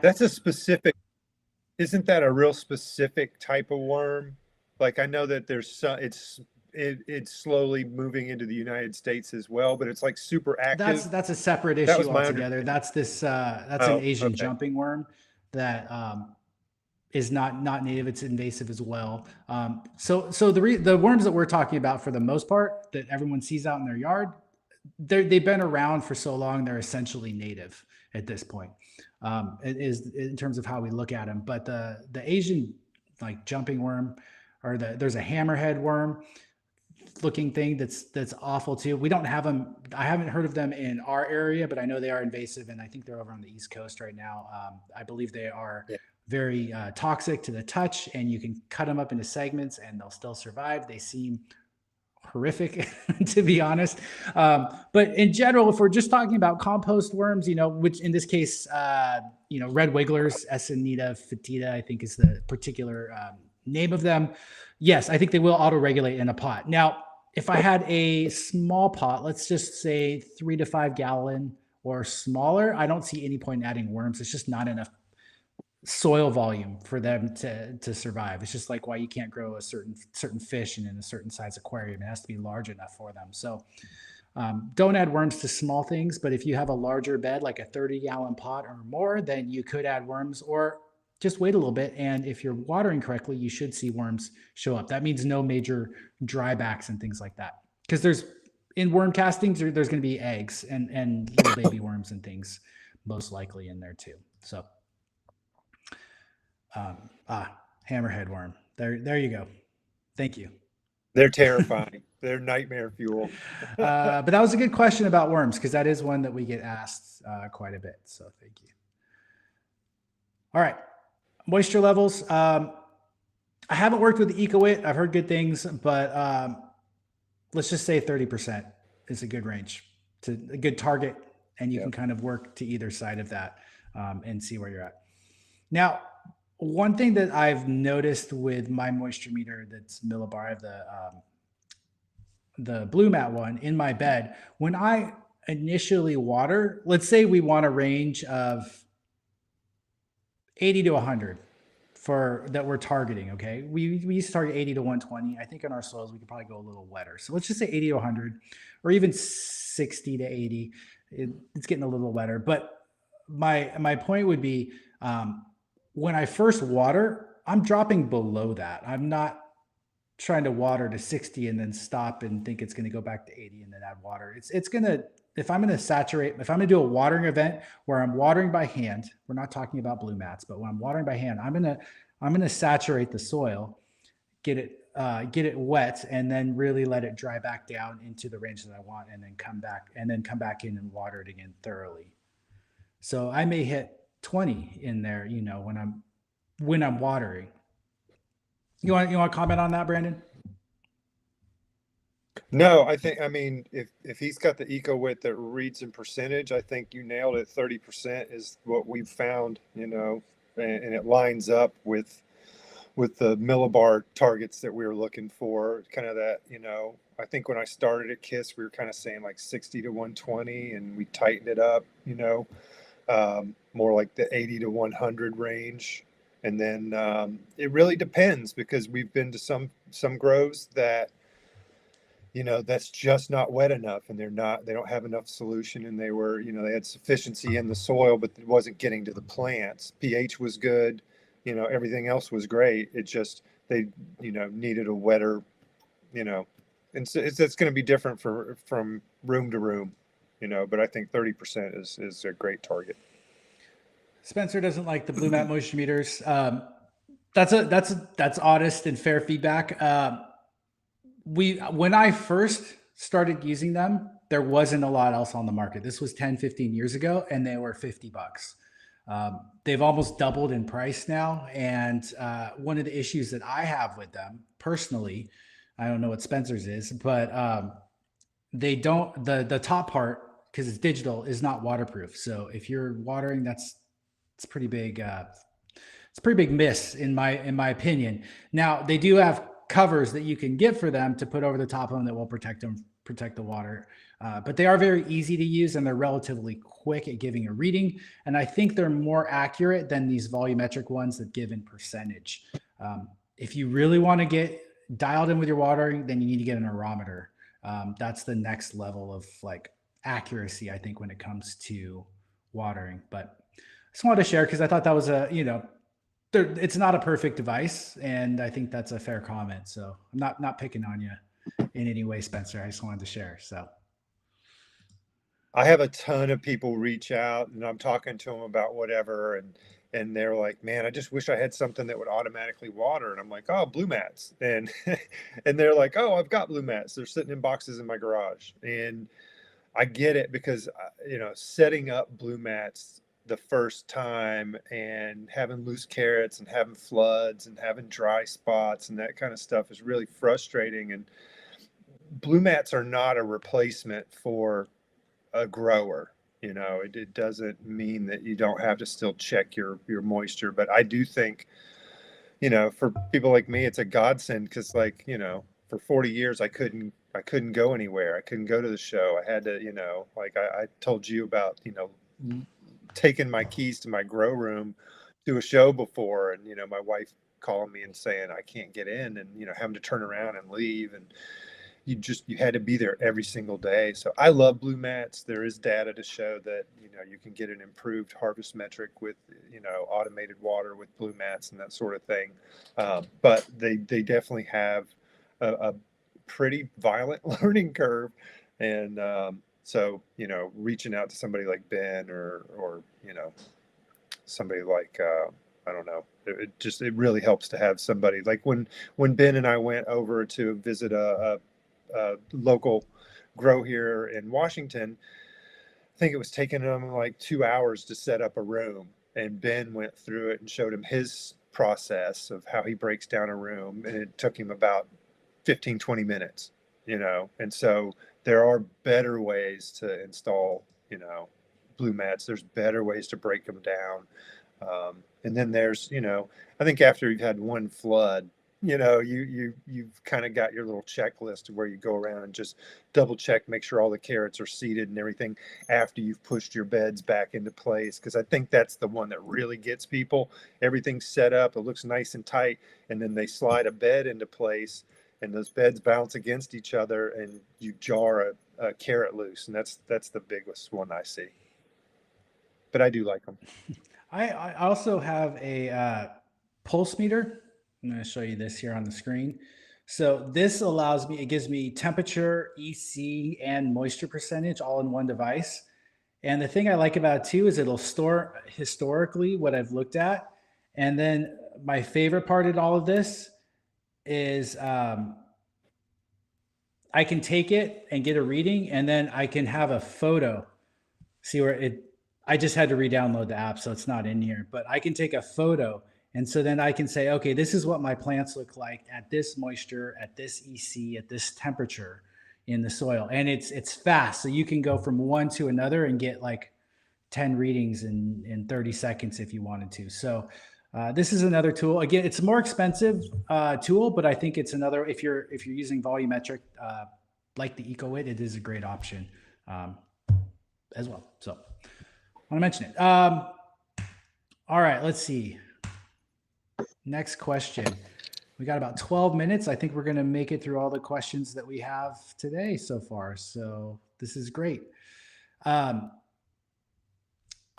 Isn't that a real specific type of worm? Like, I know that it's it's slowly moving into the United States as well, but it's like super active. That's a separate That was issue my altogether. understanding. That's this that's an Oh, Asian okay. jumping worm that is not native. It's invasive as well. So the worms that we're talking about for the most part that everyone sees out in their yard, they've been around for so long. They're essentially native at this point. It is in terms of how we look at them. But the Asian like jumping worm, or there's a hammerhead worm looking thing that's awful too. We don't have them. I haven't heard of them in our area, but I know they are invasive, and I think they're over on the East Coast right now. I believe they are Yeah. very toxic to the touch, and you can cut them up into segments, and they'll still survive. They seem horrific, to be honest. But in general, if we're just talking about compost worms, which in this case, red wigglers, Esinita fetida, I think is the particular name of them. Yes, I think they will auto-regulate in a pot. Now, if I had a small pot, let's just say 3 to 5 gallon or smaller, I don't see any point in adding worms. It's just not enough soil volume for them to survive. It's just like why you can't grow a certain fish in a certain size aquarium. It has to be large enough for them. So don't add worms to small things, but if you have a larger bed, like a 30-gallon pot or more, then you could add worms, or just wait a little bit. And if you're watering correctly, you should see worms show up. That means no major drybacks and things like that. Because in worm castings, there's going to be eggs and little baby worms and things most likely in there too. So hammerhead worm. There you go. Thank you. They're terrifying. They're nightmare fuel. But that was a good question about worms, because that is one that we get asked quite a bit. So thank you. All right. Moisture levels. I haven't worked with the EcoWit. I've heard good things, but let's just say 30% is a good range, to a good target, and you can kind of work to either side of that and see where you're at. Now, one thing that I've noticed with my moisture meter that's Millibar, I have the Blue Mat one in my bed. When I initially water, let's say we want a range of 80 to 100 for that we're targeting. Okay, we used to target 80 to 120. I think in our soils we could probably go a little wetter. So let's just say 80 to 100, or even 60 to 80. It's getting a little wetter. But my point would be, when I first water, I'm dropping below that. I'm not trying to water to 60 and then stop and think it's going to go back to 80 and then add water. It's going to, if I'm going to do a watering event where I'm watering by hand, we're not talking about blue mats, but when I'm watering by hand, I'm going to saturate the soil, get it wet, and then really let it dry back down into the range that I want, and then come back in and water it again thoroughly. So I may hit 20 in there, when I'm watering. You want to comment on that, Brandon? No, I mean, if he's got the EcoWit that reads in percentage, I think you nailed it. 30% is what we've found, and it lines up with the millibar targets that we were looking for. Kind of that, I think when I started at KISS, we were kind of saying like 60 to 120, and we tightened it up, more like the 80 to 100 range. And then it really depends, because we've been to some grows that, that's just not wet enough, and they don't have enough solution, and they had sufficiency in the soil, but it wasn't getting to the plants. pH was good, everything else was great. It just, they, needed a wetter, and so it's going to be different from room to room, but I think 30% is a great target. Spencer doesn't like the Blue Mat moisture meters. That's honest and fair feedback. When I first started using them, there wasn't a lot else on the market. This was 10, 15 years ago, and they were $50. They've almost doubled in price now. And one of the issues that I have with them personally, I don't know what Spencer's is, but they don't, the top part, because it's digital, is not waterproof. So if you're watering, it's pretty big. It's a pretty big miss in my opinion. Now they do have covers that you can get for them to put over the top of them that will protect the water. But they are very easy to use, and they're relatively quick at giving a reading. And I think they're more accurate than these volumetric ones that give in percentage. If you really want to get dialed in with your watering, then you need to get an aerometer. That's the next level of like accuracy, I think, when it comes to watering. But I just wanted to share because I thought that was it's not a perfect device, and I think that's a fair comment. So I'm not picking on you in any way, Spencer. I just wanted to share. So I have a ton of people reach out and I'm talking to them about whatever, and they're like, "Man, I just wish I had something that would automatically water." And I'm like, "Oh, blue mats." And and they're like, "Oh, I've got blue mats. They're sitting in boxes in my garage." And I get it because setting up blue mats the first time and having loose carrots and having floods and having dry spots and that kind of stuff is really frustrating. And blue mats are not a replacement for a grower. It doesn't mean that you don't have to still check your moisture, but I do think, for people like me, it's a godsend because, like, for 40 years I couldn't go anywhere. I couldn't go to the show. I had to, like I told you about, taking my keys to my grow room to a show before, and my wife calling me and saying I can't get in, and having to turn around and leave, and you had to be there every single day. So I love blue mats. There is data to show that you can get an improved harvest metric with automated water with blue mats and that sort of thing. But they definitely have a pretty violent learning curve, and so reaching out to somebody like Ben or somebody like I don't know. It really helps to have somebody like when Ben and I went over to visit a local grow here in Washington. I think it was taking him like 2 hours to set up a room, and Ben went through it and showed him his process of how he breaks down a room, and it took him about 15, 20 minutes. And so there are better ways to install blue mats. There's better ways to break them down. And then there's, I think after you've had one flood, you've kind of got your little checklist where you go around and just double check, make sure all the carrots are seeded and everything after you've pushed your beds back into place. Because I think that's the one that really gets people. Everything's set up, it looks nice and tight, and then they slide a bed into place, and those beds bounce against each other, and you jar a carrot loose, and that's the biggest one I see. But I do like them. I also have a pulse meter. I'm going to show you this here on the screen. So this allows me, it gives me temperature, EC, and moisture percentage all in one device. And the thing I like about it too is it'll store historically what I've looked at. And then my favorite part of all of this is I can take it and get a reading, and then I can have a photo. See where it, I just had to re-download the app, so it's not in here, but I can take a photo. And so then I can say, okay, this is what my plants look like at this moisture, at this EC, at this temperature in the soil. And it's fast. So you can go from one to another and get like 10 readings in 30 seconds if you wanted to. So this is another tool. Again, it's a more expensive tool, but I think it's another, if you're using volumetric like the EcoWit, it is a great option as well. So I want to mention it. All right, let's see. Next question. We got about 12 minutes. I think we're going to make it through all the questions that we have today so far. So this is great. I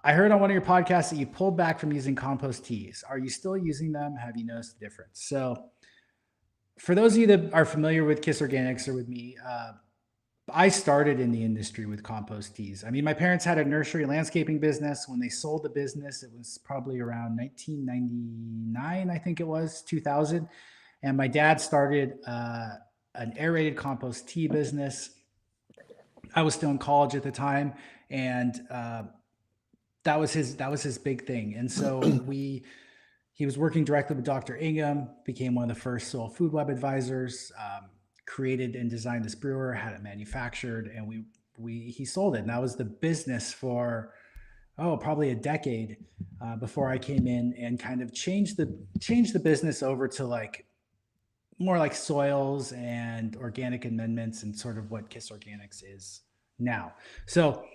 heard on one of your podcasts that you pulled back from using compost teas. Are you still using them? Have you noticed the difference? So for those of you that are familiar with Kiss Organics or with me, I started in the industry with compost teas. I mean, my parents had a nursery landscaping business. When they sold the business, it was probably around 1999, I think it was, 2000. And my dad started an aerated compost tea business. I was still in college at the time, and that was his big thing. And so he was working directly with Dr. Ingham, became one of the first soil food web advisors. Created and designed this brewer, had it manufactured, and he sold it. And that was the business for probably a decade before I came in and kind of changed the business over to like more like soils and organic amendments and sort of what Kiss Organics is now. So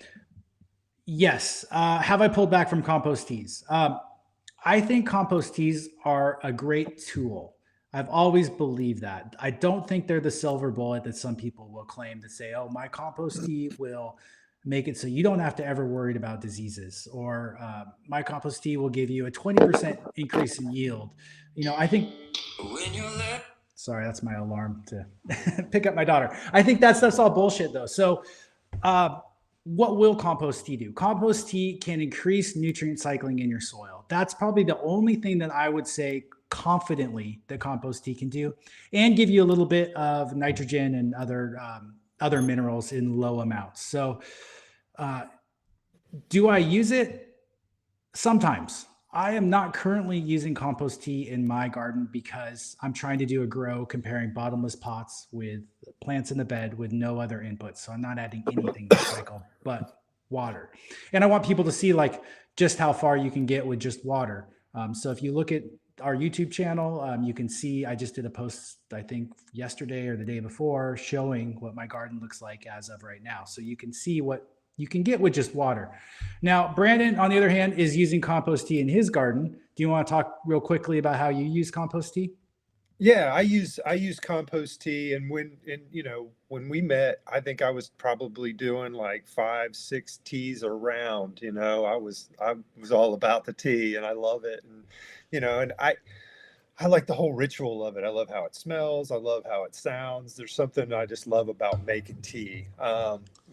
yes, have I pulled back from compost teas? I think compost teas are a great tool. I've always believed that. I don't think they're the silver bullet that some people will claim to say, oh, my compost tea will make it so you don't have to ever worry about diseases, or my compost tea will give you a 20% increase in yield. I think, sorry, that's my alarm to pick up my daughter. I think that's all bullshit though. So, uh, what will compost tea do? Compost tea can increase nutrient cycling in your soil. That's probably the only thing that I would say confidently that compost tea can do, and give you a little bit of nitrogen and other minerals in low amounts. So, uh, do I use it? Sometimes. I am not currently using compost tea in my garden because I'm trying to do a grow comparing bottomless pots with plants in the bed with no other inputs. So I'm not adding anything to the cycle but water. And I want people to see like just how far you can get with just water. So if you look at our YouTube channel, you can see I just did a post, I think yesterday or the day before, showing what my garden looks like as of right now. So you can see what you can get with just water. Now, Brandon, on the other hand, is using compost tea in his garden. Do you want to talk real quickly about how you use compost tea? Yeah, I use compost tea, and when we met, I think I was probably doing like 5, 6 teas around. I was all about the tea, and I love it, and I like the whole ritual of it. I love how it smells. I love how it sounds. There's something I just love about making tea.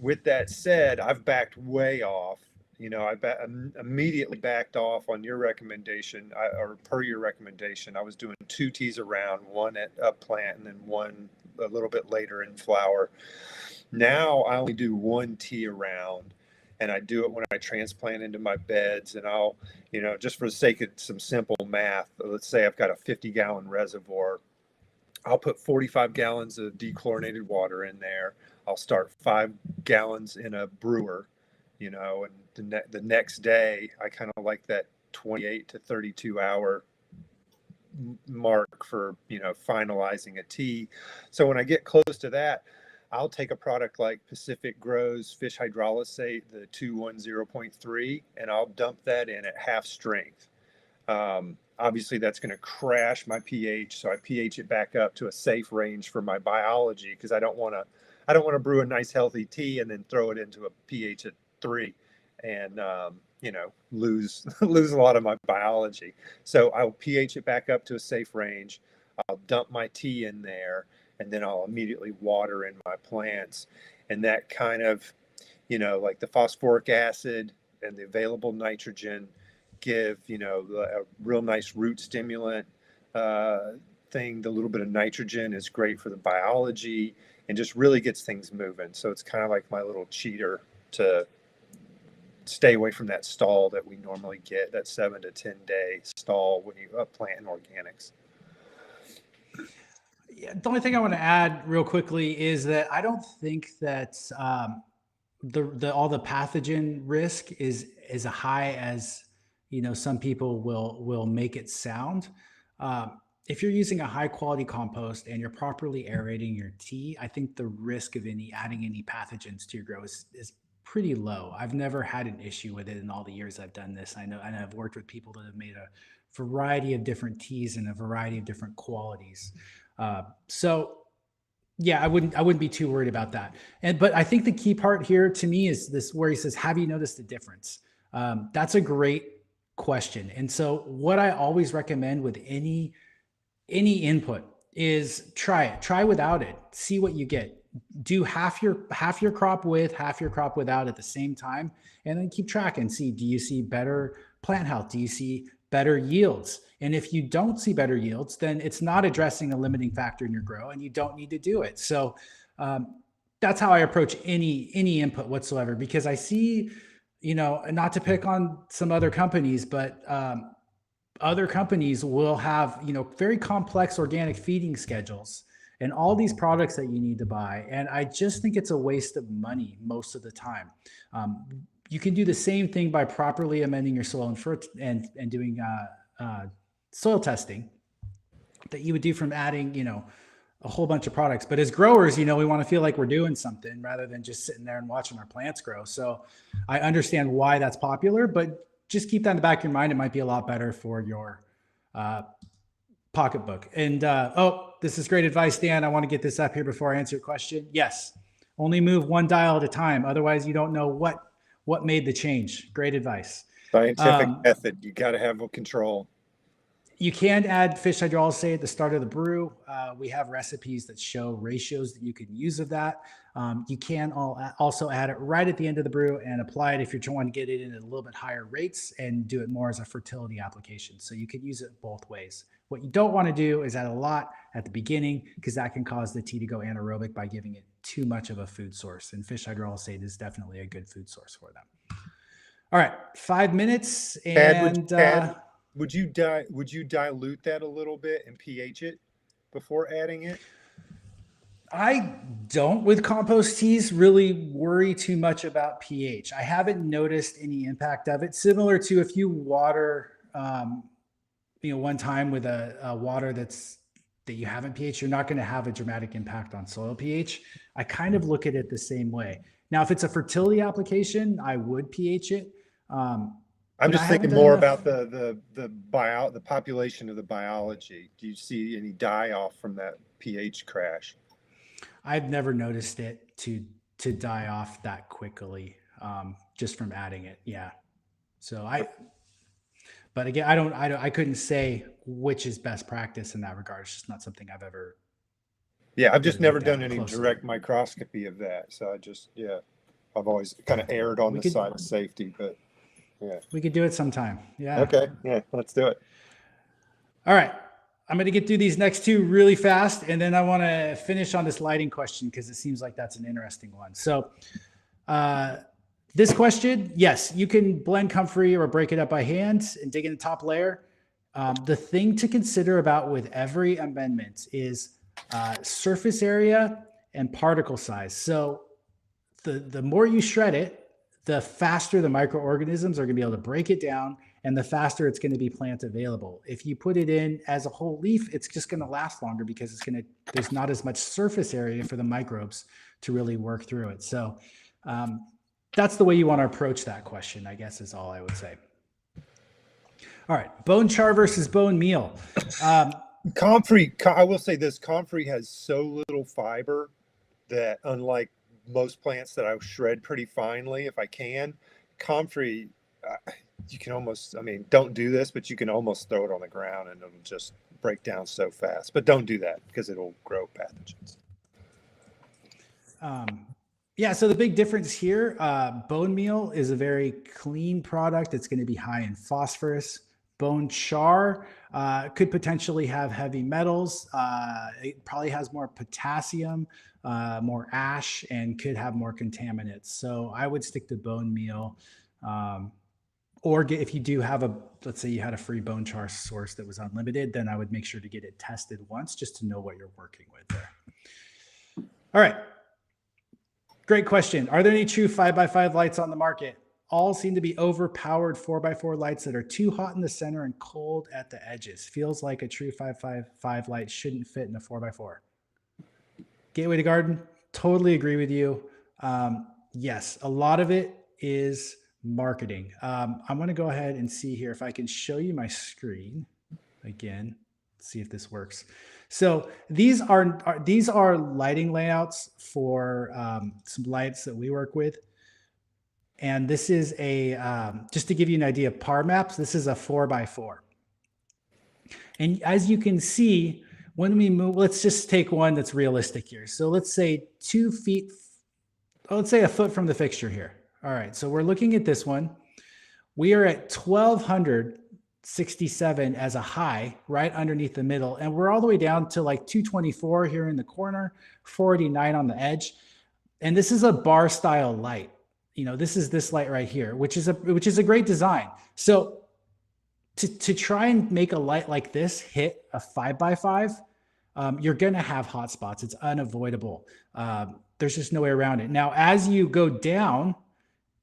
With that said, I've backed way off. Immediately backed off on your recommendation, or per your recommendation. I was doing 2 teas around, one at up plant and then one a little bit later in flower. Now I only do 1 tea around, and I do it when I transplant into my beds. And I'll, just for the sake of some simple math, let's say I've got a 50-gallon reservoir. I'll put 45 gallons of dechlorinated water in there. I'll start 5 gallons in a brewer, and the next day I kind of like that 28 to 32 hour mark for finalizing a tea. So when I get close to that, I'll take a product like Pacific Grows Fish Hydrolysate, the 210.3, and I'll dump that in at half strength. Obviously that's going to crash my pH, so I pH it back up to a safe range for my biology, because I don't want to brew a nice healthy tea and then throw it into a pH at 3 and lose lose a lot of my biology. So I'll pH it back up to a safe range. I'll dump my tea in there, and then I'll immediately water in my plants. And that kind of, like the phosphoric acid and the available nitrogen give, a real nice root stimulant thing. The little bit of nitrogen is great for the biology and just really gets things moving. So it's kind of like my little cheater to stay away from that stall that we normally get, that 7 to 10 day stall when you plant in organics. Yeah, the only thing I want to add real quickly is that I don't think that the all the pathogen risk is as high as some people will make it sound. If you're using a high quality compost and you're properly aerating your tea, I think the risk of adding any pathogens to your grow is pretty low. I've never had an issue with it in all the years I've done this. I know, and I've worked with people that have made a variety of different teas and a variety of different qualities. So yeah, I wouldn't be too worried about that. But I think the key part here to me is this, where he says, "Have you noticed the difference?" That's a great question. And so what I always recommend with any input is try it. Try without it. See what you get. Do half your crop with, half your crop without at the same time, and then keep track and see, do you see better plant health? Do you see better yields? And if you don't see better yields, then it's not addressing a limiting factor in your grow, and you don't need to do it. So that's how I approach any input whatsoever, because I see, not to pick on some other companies, but other companies will have very complex organic feeding schedules and all these products that you need to buy, and I just think it's a waste of money most of the time. You can do the same thing by properly amending your soil and doing soil testing that you would do from adding a whole bunch of products. But as growers, we want to feel like we're doing something rather than just sitting there and watching our plants grow. So I understand why that's popular, but just keep that in the back of your mind. It might be a lot better for your pocketbook. And this is great advice, Dan. I want to get this up here before I answer your question. Yes, only move one dial at a time. Otherwise, you don't know what made the change. Great advice. Scientific method. You got to have a control. You can add fish hydrolysate at the start of the brew. We have recipes that show ratios that you can use of that. You can also add it right at the end of the brew and apply it if you're trying to get it in at a little bit higher rates and do it more as a fertility application. So you could use it both ways. What you don't want to do is add a lot at the beginning because that can cause the tea to go anaerobic by giving it too much of a food source. And fish hydrolysate is definitely a good food source for them. All right, 5 minutes. And would you dilute that a little bit and pH it before adding it? I don't, with compost teas, really worry too much about pH. I haven't noticed any impact of it. Similar to if you water, one time with a water that you haven't pH, you're not going to have a dramatic impact on soil pH. I kind of look at it the same way. Now, if it's a fertility application, I would pH it. I'm just thinking more about the population of the biology. Do you see any die off from that pH crash? I've never noticed it to die off that quickly, just from adding it. Yeah. So but again, I couldn't say which is best practice in that regard. It's just not something I've ever. Yeah. I've just never done any direct microscopy of that. So I've always kind of erred on the side of safety, but yeah. We could do it sometime. Yeah. Okay. Yeah. Let's do it. All right. I'm going to get through these next two really fast, and then I want to finish on this lighting question because it seems like that's an interesting one. So this question, yes, you can blend comfrey or break it up by hand and dig in the top layer. The thing to consider about with every amendment is surface area and particle size. So the more you shred it, the faster the microorganisms are going to be able to break it down, and the faster it's going to be plant available. If you put it in as a whole leaf, it's just going to last longer because there's not as much surface area for the microbes to really work through it. So that's the way you want to approach that question, I guess, is all I would say. All right, bone char versus bone meal. Comfrey, I will say this, comfrey has so little fiber that unlike most plants that I shred pretty finely if I can, comfrey, you can almost, don't do this, but you can almost throw it on the ground and it'll just break down so fast. But don't do that because it'll grow pathogens. So the big difference here, bone meal is a very clean product. It's going to be high in phosphorus. Bone char could potentially have heavy metals. It probably has more potassium, more ash, and could have more contaminants. So I would stick to bone meal. Or if you do have let's say you had a free bone char source that was unlimited, then I would make sure to get it tested once just to know what you're working with there. All right. Great question. Are there any true 5x5 lights on the market? All seem to be overpowered 4x4 lights that are too hot in the center and cold at the edges. Feels like a true 5x5 light shouldn't fit in a 4x4. Gateway to garden, totally agree with you. Yes, a lot of it is marketing. I'm going to go ahead and see here if I can show you my screen again. See if this works. So these are lighting layouts for some lights that we work with. And this is just to give you an idea of par maps, this is a 4x4. And as you can see, when we move, let's just take one that's realistic here. So let's say 2 feet, let's say a foot from the fixture here. All right, so we're looking at this one. We are at 1267 as a high right underneath the middle. And we're all the way down to like 224 here in the corner, 489 on the edge. And this is a bar style light. This is this light right here, which is a great design. So to try and make a light like this hit a 5x5, you're going to have hot spots. It's unavoidable. There's just no way around it. Now, as you go down,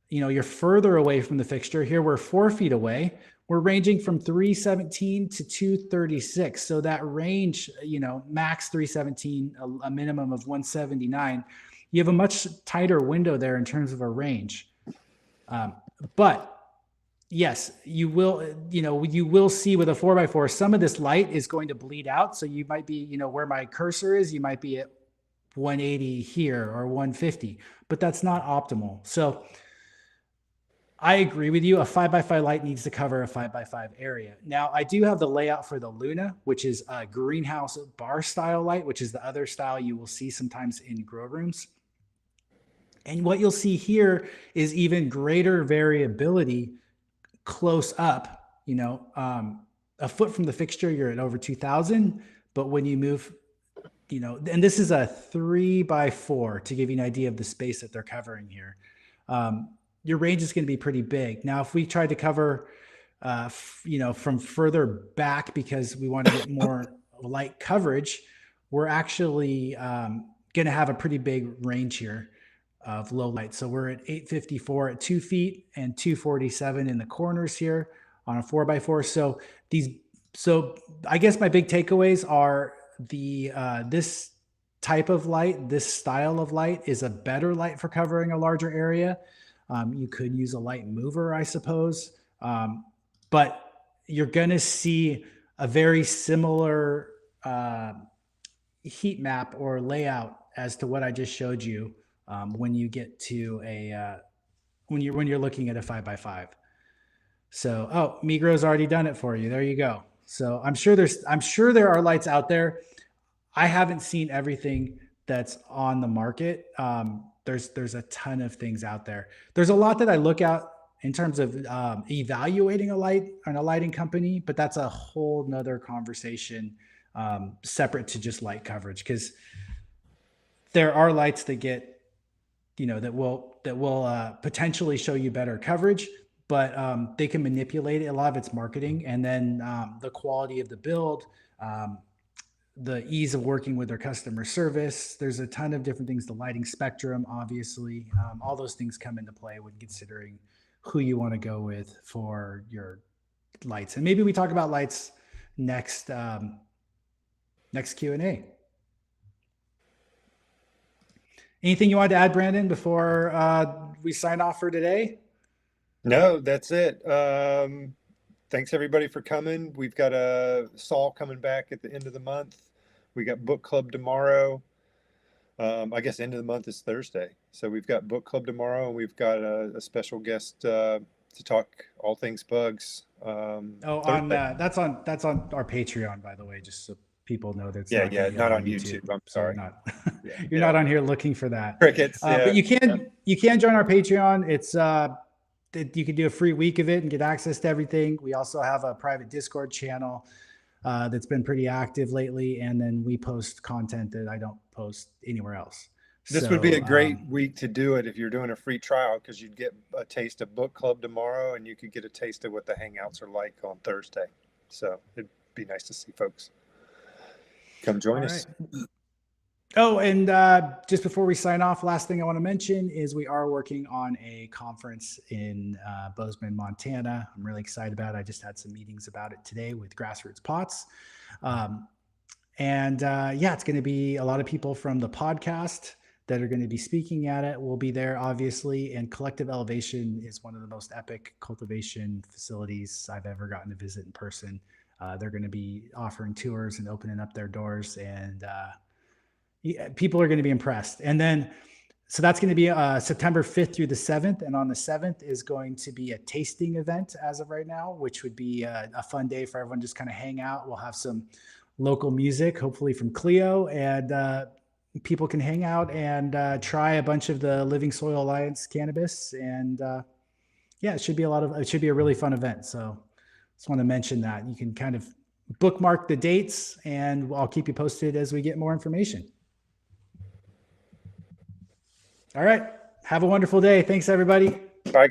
you're further away from the fixture. Here we're 4 feet away. We're ranging from 317 to 236. So that range, max 317, a minimum of 179. You have a much tighter window there in terms of a range. But yes, you will, you will see with a 4x4, some of this light is going to bleed out. So you might be, where my cursor is, you might be at 180 here or 150, but that's not optimal. So I agree with you. A 5x5 light needs to cover a 5x5 area. Now, I do have the layout for the Luna, which is a greenhouse bar style light, which is the other style you will see sometimes in grow rooms. And what you'll see here is even greater variability close up. A foot from the fixture, you're at over 2000. But when you move, and this is a 3x4 to give you an idea of the space that they're covering here. Your range is going to be pretty big. Now, if we tried to cover, from further back because we want to get more light coverage, we're actually going to have a pretty big range here of low light. So we're at 854 at 2 feet and 247 in the corners here on a 4x4. So I guess my big takeaways are this type of light, this style of light is a better light for covering a larger area. You could use a light mover, I suppose. But you're going to see a very similar heat map or layout as to what I just showed you when you get to when you're looking at a 5x5. So, Migro's already done it for you. There you go. So I'm sure there are lights out there. I haven't seen everything that's on the market. There's a ton of things out there. There's a lot that I look at in terms of evaluating a light on a lighting company, but that's a whole nother conversation separate to just light coverage, because there are lights that get, that will potentially show you better coverage, but they can manipulate it. A lot of it's marketing, and then the quality of the build, the ease of working with their customer service. There's a ton of different things. The lighting spectrum, obviously, all those things come into play when considering who you want to go with for your lights. And maybe we talk about lights next Q&A. Anything you wanted to add, Brandon, before we sign off for today? No, that's it. Thanks everybody for coming. We've got a Saul coming back at the end of the month. We got book club tomorrow. I guess end of the month is Thursday. So we've got book club tomorrow, and we've got a special guest to talk all things bugs. That's on our Patreon, by the way, just so people know that. Not on YouTube. I'm sorry. You're not on here looking for that. Crickets. But you can join our Patreon. It's you can do a free week of it and get access to everything. We also have a private Discord channel that's been pretty active lately, and then we post content that I don't post anywhere else. This would be a great week to do it if you're doing a free trial, because you'd get a taste of book club tomorrow, and you could get a taste of what the hangouts are like on Thursday. So it'd be nice to see folks. Come join us. Oh, and just before we sign off, last thing I want to mention is we are working on a conference in Bozeman, Montana. I'm really excited about it. I just had some meetings about it today with Grassroots Pots. It's going to be a lot of people from the podcast that are going to be speaking at it. We'll be there, obviously. And Collective Elevation is one of the most epic cultivation facilities I've ever gotten to visit in person. They're going to be offering tours and opening up their doors, and people are going to be impressed. And then, so that's going to be September 5th through the 7th. And on the 7th is going to be a tasting event as of right now, which would be a fun day for everyone to just kind of hang out. We'll have some local music, hopefully from Clio, and people can hang out and try a bunch of the Living Soil Alliance cannabis. And it should be a really fun event. So just want to mention that. You can kind of bookmark the dates, and I'll keep you posted as we get more information. All right. Have a wonderful day. Thanks, everybody. Bye.